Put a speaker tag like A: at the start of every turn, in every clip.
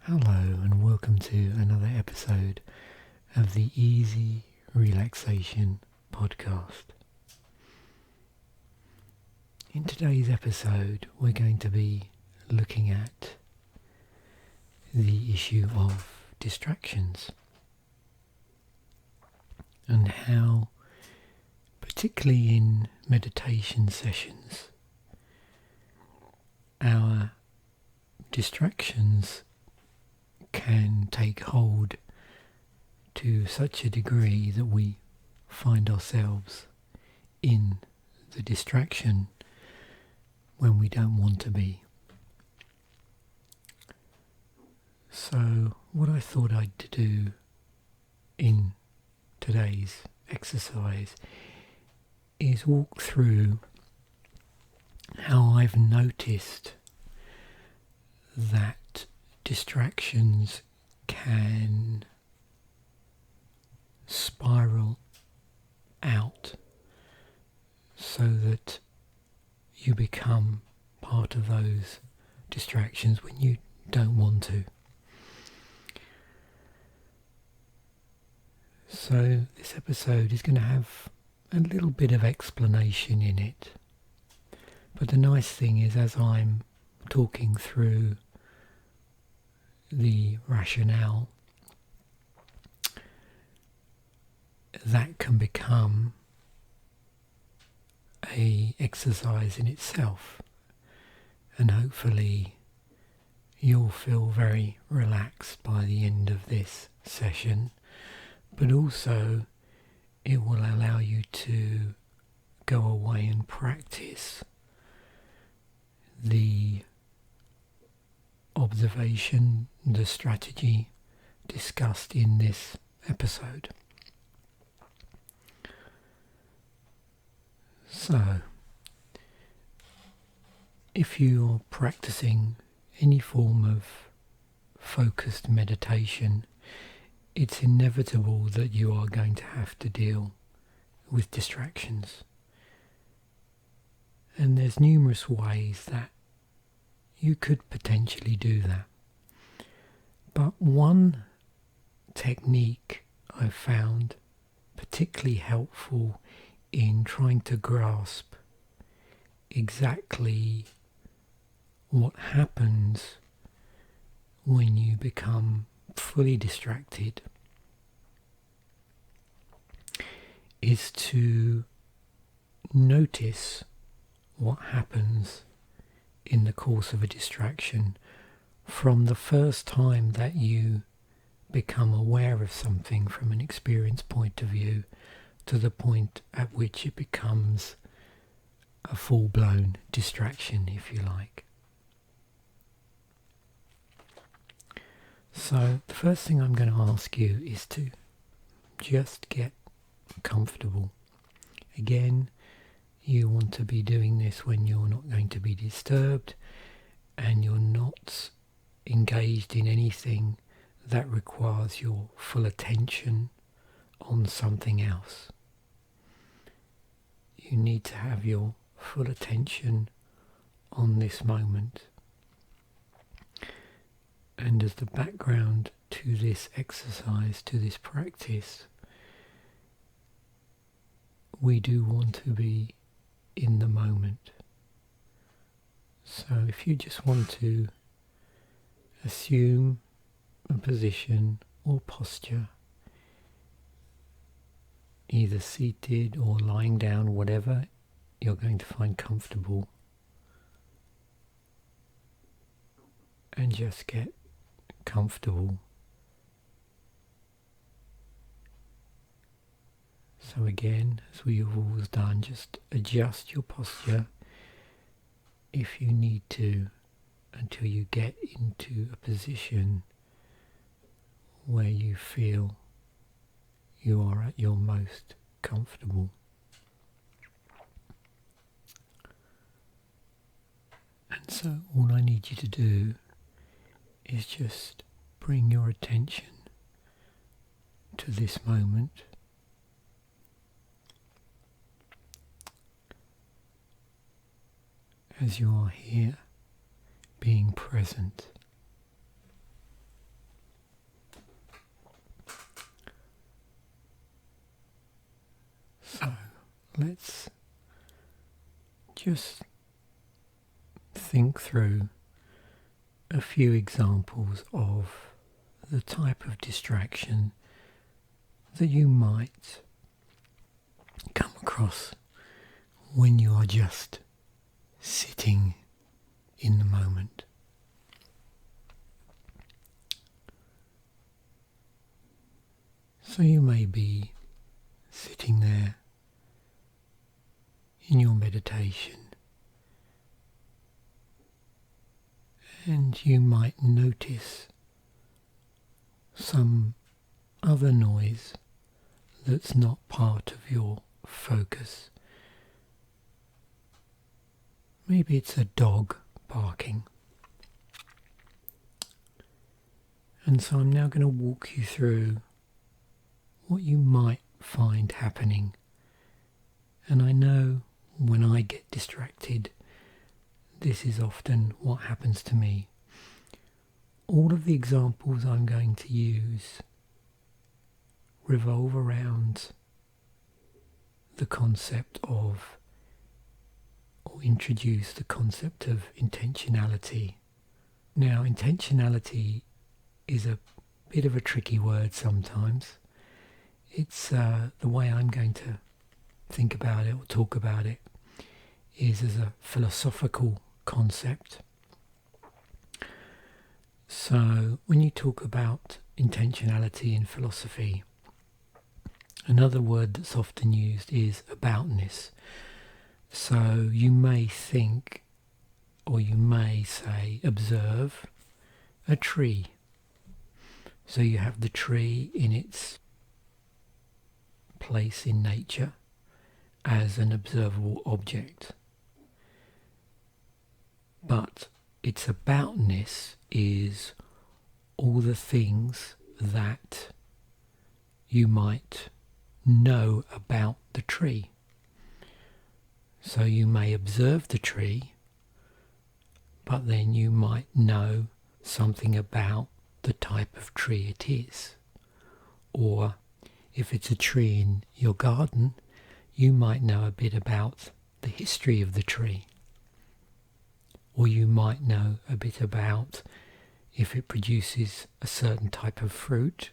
A: Hello and welcome to another episode of the Easy Relaxation Podcast. In today's episode we're going to be looking at the issue of distractions and how, particularly in meditation sessions, our distractions can take hold to such a degree that we find ourselves in the distraction when we don't want to be. So what I thought I'd do in today's exercise is walk through how I've noticed that distractions can spiral out so that you become part of those distractions when you don't want to. So this episode is going to have a little bit of explanation in it. But the nice thing is, as I'm talking through the rationale, that can become an exercise in itself, and hopefully you'll feel very relaxed by the end of this session, but also it will allow you to go away and practice the observation, the strategy discussed in this episode. So, if you're practicing any form of focused meditation, it's inevitable that you are going to have to deal with distractions. And there's numerous ways that you could potentially do that. But one technique I've found particularly helpful in trying to grasp exactly what happens when you become fully distracted is to notice what happens in the course of a distraction from the first time that you become aware of something from an experience point of view to the point at which it becomes a full-blown distraction, if you like. So the first thing I'm going to ask you is to just get comfortable. Again, you want to be doing this when you're not going to be disturbed and you're not engaged in anything that requires your full attention on something else. You need to have your full attention on this moment. And as the background to this exercise, to this practice, we do want to be in the moment. So if you just want to assume a position or posture, either seated or lying down, whatever you're going to find comfortable, and just get comfortable. So again, as we have always done, just adjust your posture if you need to until you get into a position where you feel you are at your most comfortable. And so all I need you to do is just bring your attention to this moment. As you are here, being present. let's just think through a few examples of the type of distraction that you might come across when you are just sitting in the moment. So you may be sitting there in your meditation, and you might notice some other noise that's not part of your focus. Maybe it's a dog barking. And so I'm now going to walk you through what you might find happening. And I know when I get distracted, this is often what happens to me. All of the examples I'm going to use revolve around the concept of, or introduce the concept of intentionality. Now, intentionality is a bit of a tricky word sometimes. It's the way I'm going to think about it or talk about it is as a philosophical concept. So when you talk about intentionality in philosophy, another word that's often used is aboutness. So you may think, or you may say, observe a tree. So you have the tree in its place in nature as an observable object. But its aboutness is all the things that you might know about the tree. So you may observe the tree, but then you might know something about the type of tree it is. Or if it's a tree in your garden, you might know a bit about the history of the tree. Or you might know a bit about if it produces a certain type of fruit,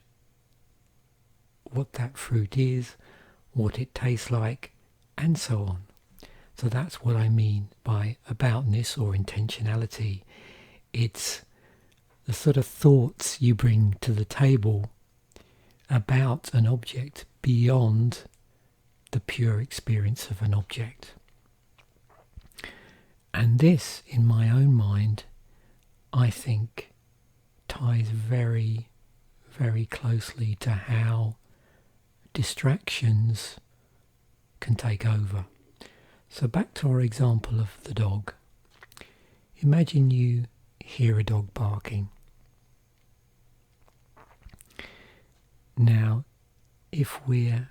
A: what that fruit is, what it tastes like, and so on. So that's what I mean by aboutness or intentionality. It's the sort of thoughts you bring to the table about an object beyond the pure experience of an object. And this, in my own mind, I think ties very, very closely to how distractions can take over. So back to our example of the dog. Imagine you hear a dog barking. Now, if we're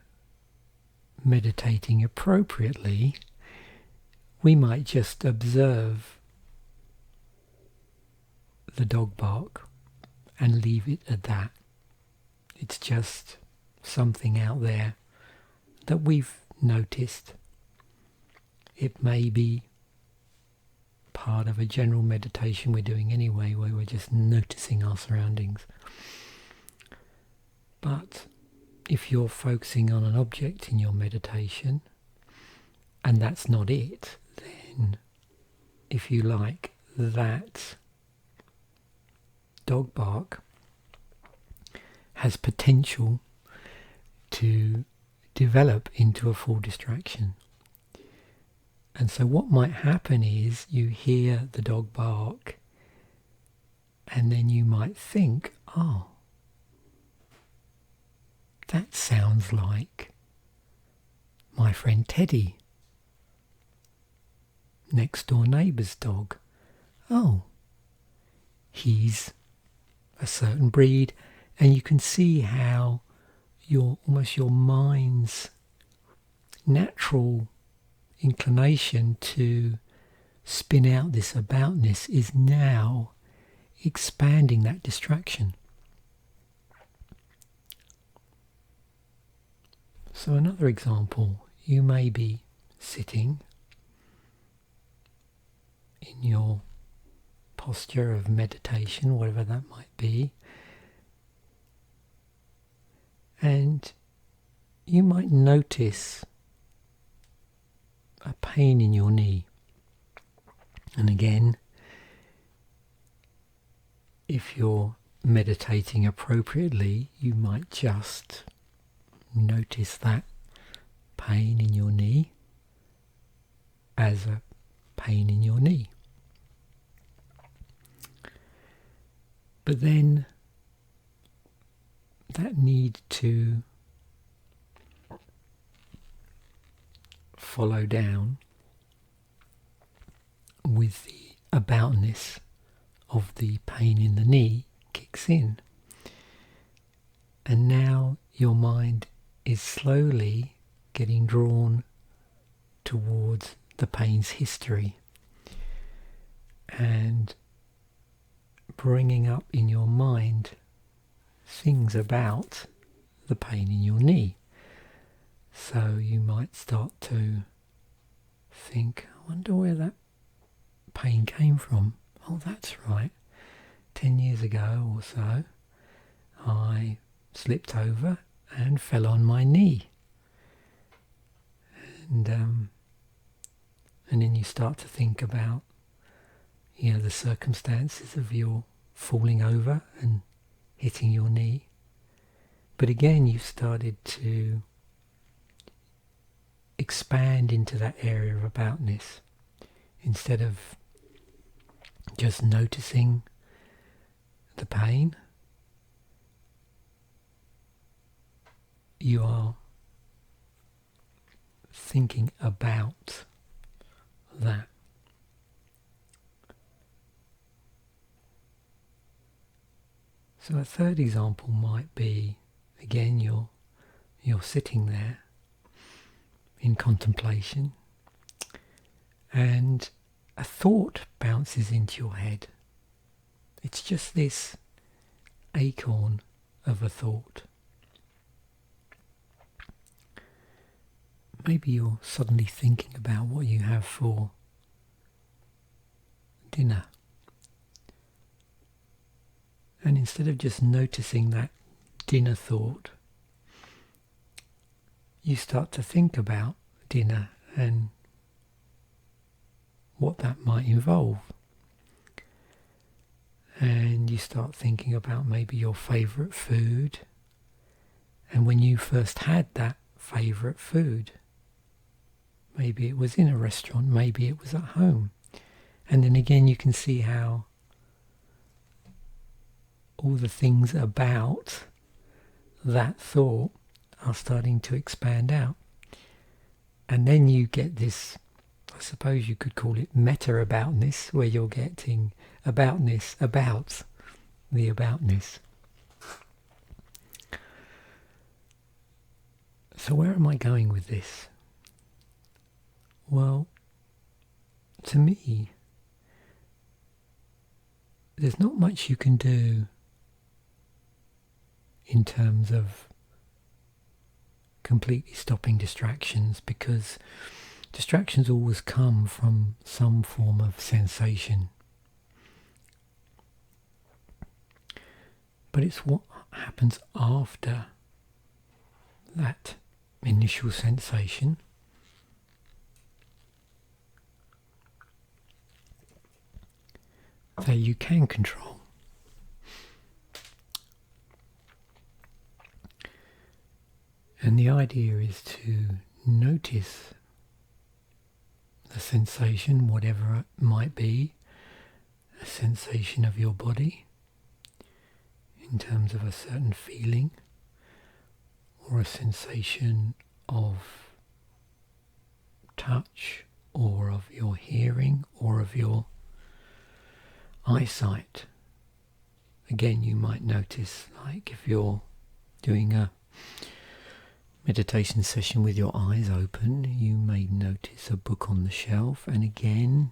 A: meditating appropriately, we might just observe the dog bark and leave it at that. It's just something out there that we've noticed. It may be part of a general meditation we're doing anyway, where we're just noticing our surroundings. But if you're focusing on an object in your meditation, and that's not it, then, if you like, that dog bark has potential to develop into a full distraction. And so what might happen is you hear the dog bark and then you might think, oh, that sounds like my friend Teddy, next door neighbour's dog. Oh, he's a certain breed, and you can see how your mind's natural inclination to spin out this aboutness is now expanding that distraction. So another example, you may be sitting in your posture of meditation, whatever that might be, and you might notice a pain in your knee. And again, if you're meditating appropriately, you might just notice that pain in your knee as a pain in your knee. But then that need to follow down with the aboutness of the pain in the knee kicks in. And now your mind is slowly getting drawn towards the pain's history and bringing up in your mind things about the pain in your knee. So you might start to think, I wonder where that pain came from. Oh, that's right. 10 years ago or so, I slipped over and fell on my knee. And then you start to think about, the circumstances of your falling over and hitting your knee. But again, you've started to expand into that area of aboutness. Instead of just noticing the pain, you are thinking about that. So a third example might be, again, you're sitting there in contemplation, and a thought bounces into your head. It's just this acorn of a thought. Maybe you're suddenly thinking about what you have for dinner. And instead of just noticing that dinner thought, you start to think about dinner and what that might involve. And you start thinking about maybe your favourite food, and when you first had that favourite food. Maybe it was in a restaurant, maybe it was at home. And then again you can see how all the things about that thought are starting to expand out. And then you get this, I suppose you could call it meta-aboutness, where you're getting aboutness about the aboutness. So where am I going with this? Well, to me, there's not much you can do in terms of completely stopping distractions, because distractions always come from some form of sensation. But it's what happens after that initial sensation that you can control. And the idea is to notice the sensation, whatever it might be, a sensation of your body in terms of a certain feeling, or a sensation of touch, or of your hearing, or of your eyesight. Again, you might notice, like if you're doing a meditation session with your eyes open, you may notice a book on the shelf, and again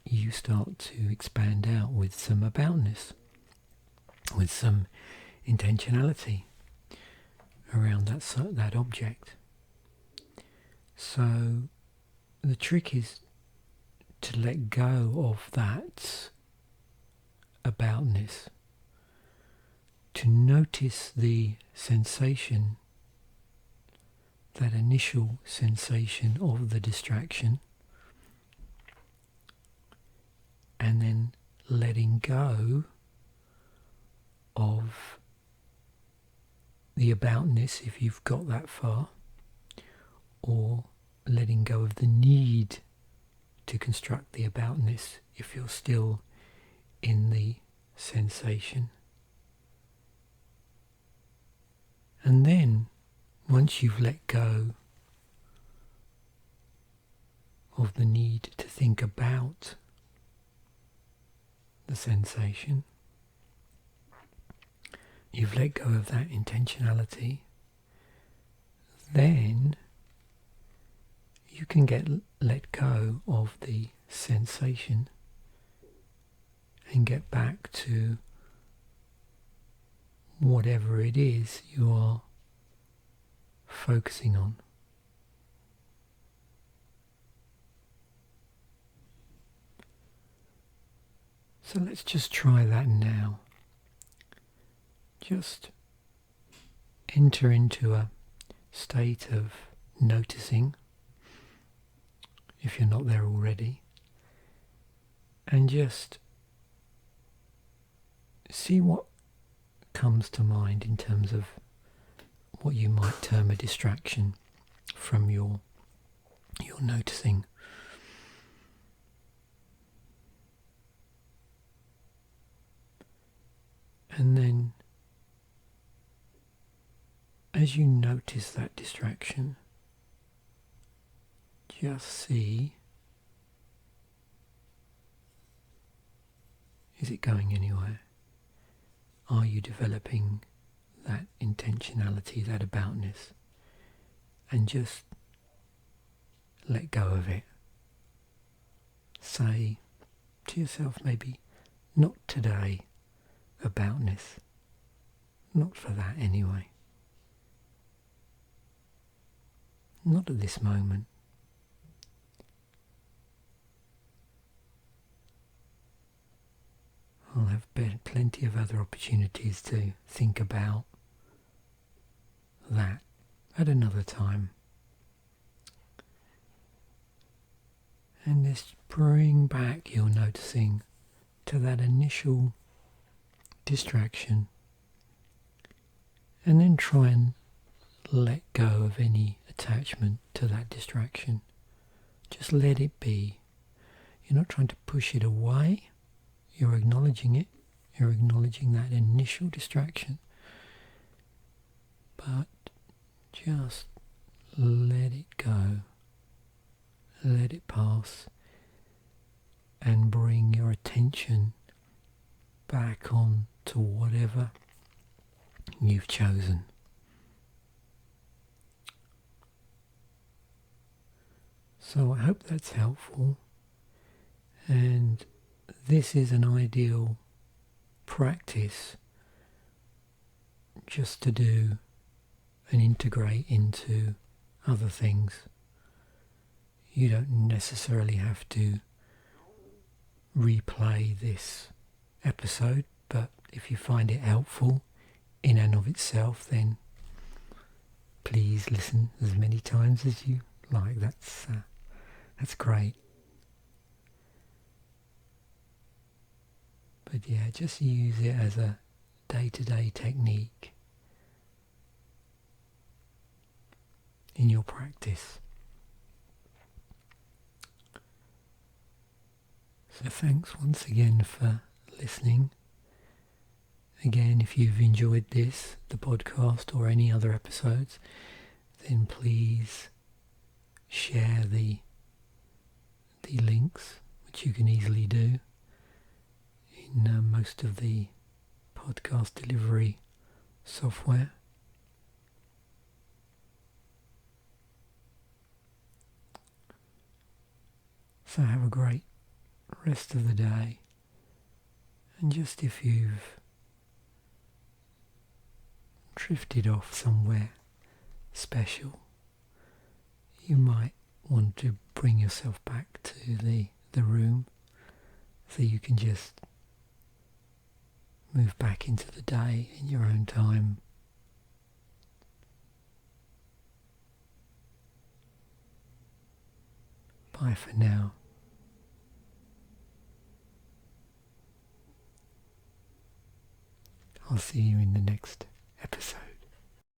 A: you start to expand out with some aboutness, with some intentionality around that object. So the trick is to let go of that aboutness, to notice the sensation, that initial sensation of the distraction, and then letting go of the aboutness if you've got that far, or letting go of the need to construct the aboutness if you're still in the sensation. And then, once you've let go of the need to think about the sensation, you've let go of that intentionality, then you can let go of the sensation and get back to whatever it is you are focusing on. So let's just try that now. Just enter into a state of noticing, if you're not there already, and just see what comes to mind in terms of what you might term a distraction from your noticing. And then, as you notice that distraction, just see, is it going anywhere? Are you developing that intentionality, that aboutness? And just let go of it. Say to yourself, maybe, not today, aboutness. Not for that anyway. Not at this moment. I'll have plenty of other opportunities to think about that at another time. And just bring back your noticing to that initial distraction, and then try and let go of any attachment to that distraction. Just let it be. You're not trying to push it away. You're acknowledging it. You're acknowledging that initial distraction. But just let it go. Let it pass. And bring your attention back on to whatever you've chosen. So I hope that's helpful. And this is an ideal practice just to do and integrate into other things. You don't necessarily have to replay this episode, but if you find it helpful in and of itself, then please listen as many times as you like. That's great. But yeah, just use it as a day-to-day technique in your practice. So thanks once again for listening. Again, if you've enjoyed this, the podcast, or any other episodes, then please share the links, which you can easily do in most of the podcast delivery software. So have a great rest of the day, and just if you've drifted off somewhere special, you might want to bring yourself back to the room so you can just move back into the day in your own time. Bye for now. I'll see you in the next episode.